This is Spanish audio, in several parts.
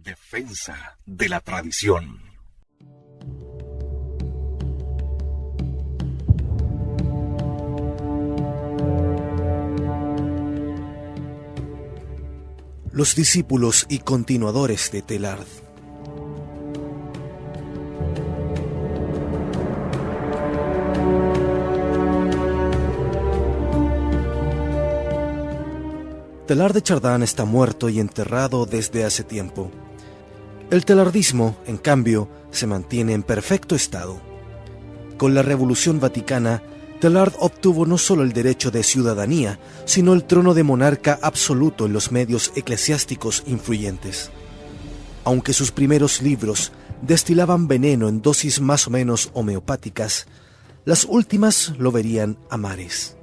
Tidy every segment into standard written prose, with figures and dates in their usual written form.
Defensa de la tradición. Los discípulos y continuadores de Teilhard. Teilhard de Chardin está muerto y enterrado desde hace tiempo. El teilhardismo, en cambio, se mantiene en perfecto estado. Con la Revolución Vaticana, Teilhard obtuvo no solo el derecho de ciudadanía, sino el trono de monarca absoluto en los medios eclesiásticos influyentes. Aunque sus primeros libros destilaban veneno en dosis más o menos homeopáticas, las últimas lo verían a mares.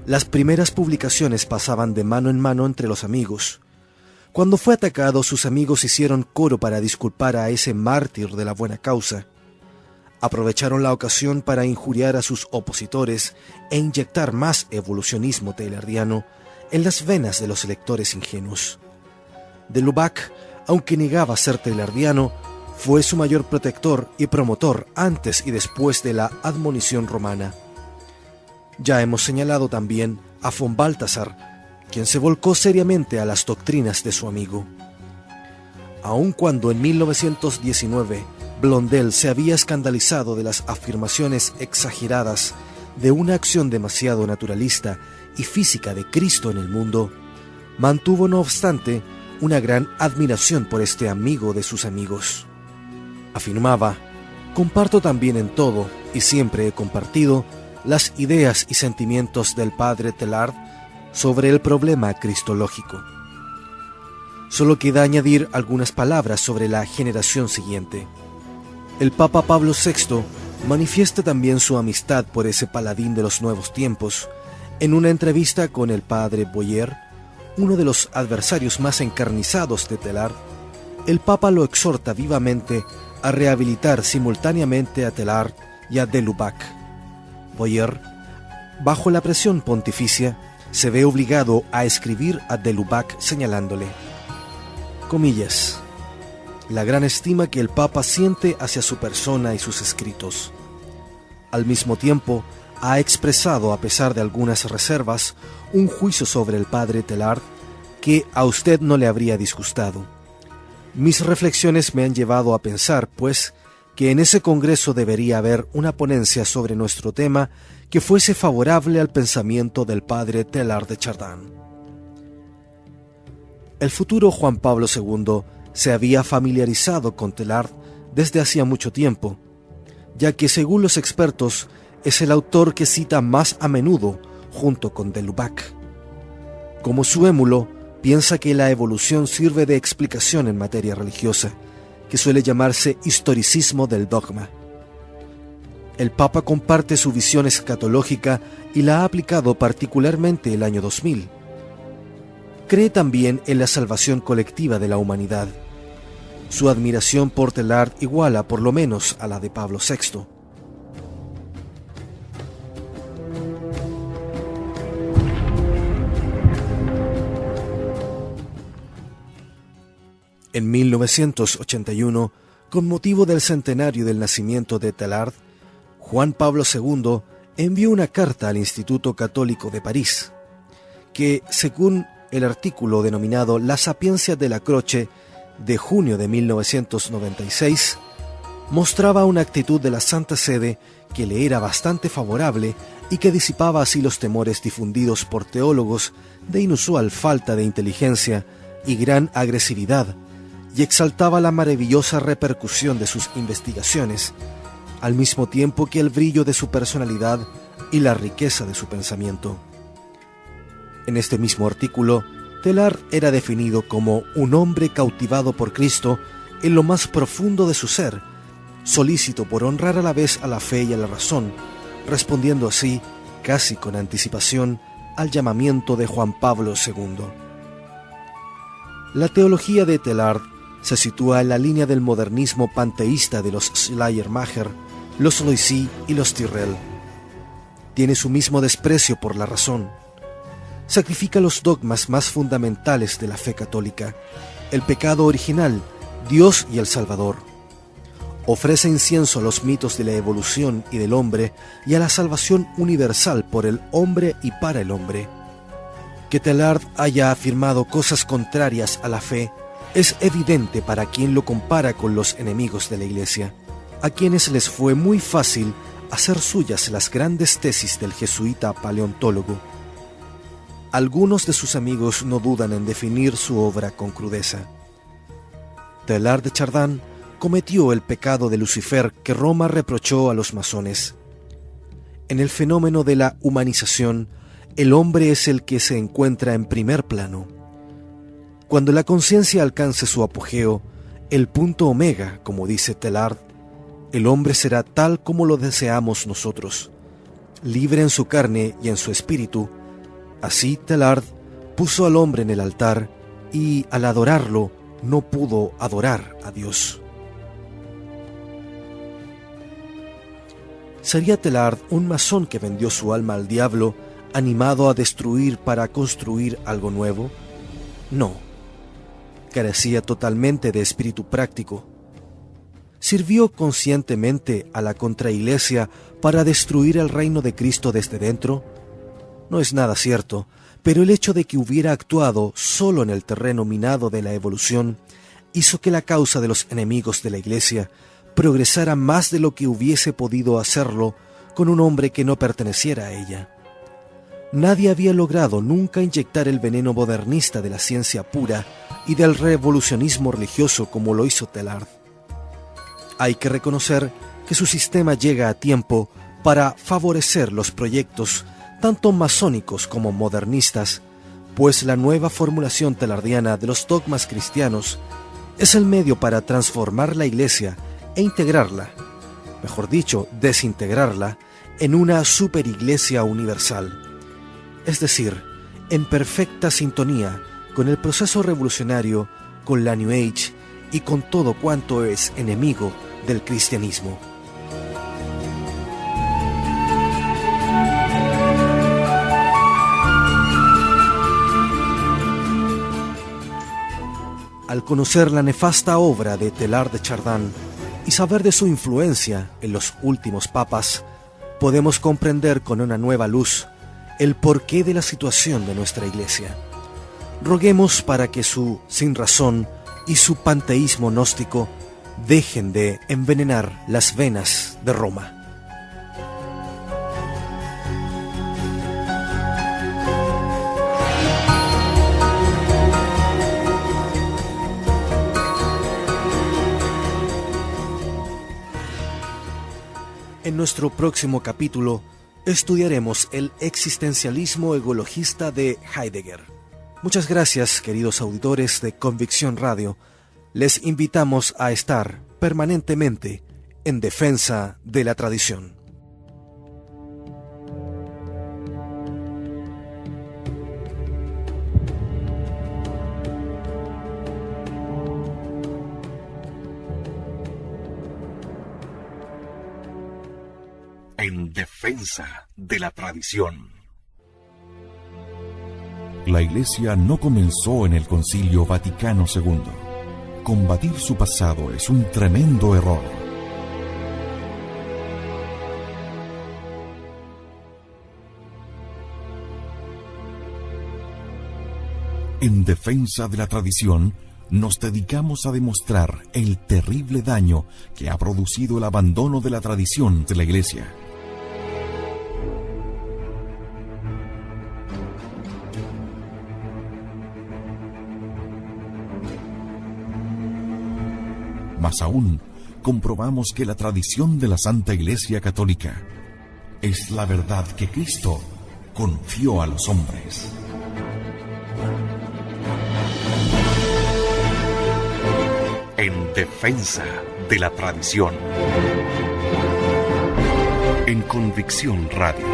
Las primeras publicaciones pasaban de mano en mano entre los amigos. Cuando fue atacado, sus amigos hicieron coro para disculpar a ese mártir de la buena causa. Aprovecharon la ocasión para injuriar a sus opositores e inyectar más evolucionismo teilhardiano en las venas de los lectores ingenuos. De Lubac, aunque negaba ser teilhardiano, fue su mayor protector y promotor antes y después de la admonición romana. Ya hemos señalado también a von Balthasar, quien se volcó seriamente a las doctrinas de su amigo. Aun cuando en 1919 Blondel se había escandalizado de las afirmaciones exageradas de una acción demasiado naturalista y física de Cristo en el mundo, mantuvo no obstante una gran admiración por este amigo de sus amigos. Afirmaba: «Comparto también en todo, y siempre he compartido, las ideas y sentimientos del padre Teilhard sobre el problema cristológico». Solo queda añadir algunas palabras sobre la generación siguiente. El Papa Pablo VI manifiesta también su amistad por ese paladín de los nuevos tiempos. En una entrevista con el padre Boyer, uno de los adversarios más encarnizados de Teilhard, el Papa lo exhorta vivamente a rehabilitar simultáneamente a Teilhard y a de Lubac. Boyer, bajo la presión pontificia, se ve obligado a escribir a de Lubac señalándole, comillas, la gran estima que el Papa siente hacia su persona y sus escritos. Al mismo tiempo, ha expresado, a pesar de algunas reservas, un juicio sobre el padre Teilhard que a usted no le habría disgustado. Mis reflexiones me han llevado a pensar, pues, que en ese congreso debería haber una ponencia sobre nuestro tema que fuese favorable al pensamiento del padre Teilhard de Chardin. El futuro Juan Pablo II se había familiarizado con Teilhard desde hacía mucho tiempo, ya que según los expertos es el autor que cita más a menudo junto con de Lubac. Como su émulo, piensa que la evolución sirve de explicación en materia religiosa, que suele llamarse historicismo del dogma. El Papa comparte su visión escatológica y la ha aplicado particularmente el año 2000. Cree también en la salvación colectiva de la humanidad. Su admiración por Teilhard iguala por lo menos a la de Pablo VI. En 1981, con motivo del centenario del nacimiento de Teilhard, Juan Pablo II envió una carta al Instituto Católico de París, que, según el artículo denominado La Sapiencia de la Croce, de junio de 1996, mostraba una actitud de la Santa Sede que le era bastante favorable y que disipaba así los temores difundidos por teólogos de inusual falta de inteligencia y gran agresividad, y exaltaba la maravillosa repercusión de sus investigaciones, al mismo tiempo que el brillo de su personalidad y la riqueza de su pensamiento. En este mismo artículo, Teilhard era definido como un hombre cautivado por Cristo en lo más profundo de su ser, solícito por honrar a la vez a la fe y a la razón, respondiendo así, casi con anticipación, al llamamiento de Juan Pablo II. La teología de Teilhard se sitúa en la línea del modernismo panteísta de los Schleiermacher, los Loisy y los Tyrrell. Tiene su mismo desprecio por la razón. Sacrifica los dogmas más fundamentales de la fe católica el pecado original, Dios y el Salvador. Ofrece incienso a los mitos de la evolución y del hombre y a la salvación universal por el hombre y para el hombre. Que Teilhard haya afirmado cosas contrarias a la fe es evidente para quien lo compara con los enemigos de la Iglesia, a quienes les fue muy fácil hacer suyas las grandes tesis del jesuita paleontólogo. Algunos de sus amigos no dudan en definir su obra con crudeza. Teilhard de Chardin cometió el pecado de Lucifer que Roma reprochó a los masones. En el fenómeno de la humanización, el hombre es el que se encuentra en primer plano. Cuando la conciencia alcance su apogeo, el punto omega, como dice Teilhard, el hombre será tal como lo deseamos nosotros, libre en su carne y en su espíritu. Así Teilhard puso al hombre en el altar y, al adorarlo, no pudo adorar a Dios. ¿Sería Teilhard un masón que vendió su alma al diablo, animado a destruir para construir algo nuevo? No. Carecía totalmente de espíritu práctico. ¿Sirvió conscientemente a la contraiglesia para destruir el reino de Cristo desde dentro? No es nada cierto, pero el hecho de que hubiera actuado solo en el terreno minado de la evolución hizo que la causa de los enemigos de la Iglesia progresara más de lo que hubiese podido hacerlo con un hombre que no perteneciera a ella. Nadie había logrado nunca inyectar el veneno modernista de la ciencia pura y del revolucionismo religioso como lo hizo Teilhard. Hay que reconocer que su sistema llega a tiempo para favorecer los proyectos tanto masónicos como modernistas, pues la nueva formulación teilhardiana de los dogmas cristianos es el medio para transformar la Iglesia e integrarla, mejor dicho, desintegrarla, en una superiglesia universal, es decir, en perfecta sintonía con el proceso revolucionario, con la New Age y con todo cuanto es enemigo del cristianismo. Al conocer la nefasta obra de Teilhard de Chardin y saber de su influencia en los últimos papas, podemos comprender con una nueva luz el porqué de la situación de nuestra Iglesia. Roguemos para que su sinrazón y su panteísmo gnóstico dejen de envenenar las venas de Roma. En nuestro próximo capítulo estudiaremos el existencialismo ecologista de Heidegger. Muchas gracias, queridos auditores de Convicción Radio. Les invitamos a estar permanentemente en defensa de la tradición. En defensa de la tradición. La Iglesia no comenzó en el Concilio Vaticano II. Combatir su pasado es un tremendo error. En defensa de la tradición, nos dedicamos a demostrar el terrible daño que ha producido el abandono de la tradición de la Iglesia. Más aún, comprobamos que la tradición de la Santa Iglesia Católica es la verdad que Cristo confió a los hombres. En defensa de la tradición. En Convicción Radio.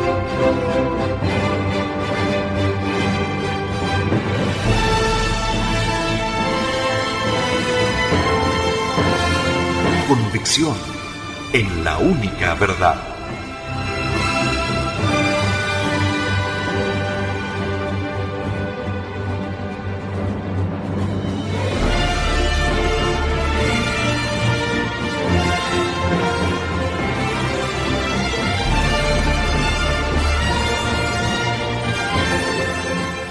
Convicción en la única verdad.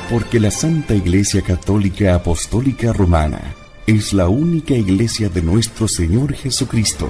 porque la Santa Iglesia Católica Apostólica Romana es la única iglesia de nuestro Señor Jesucristo,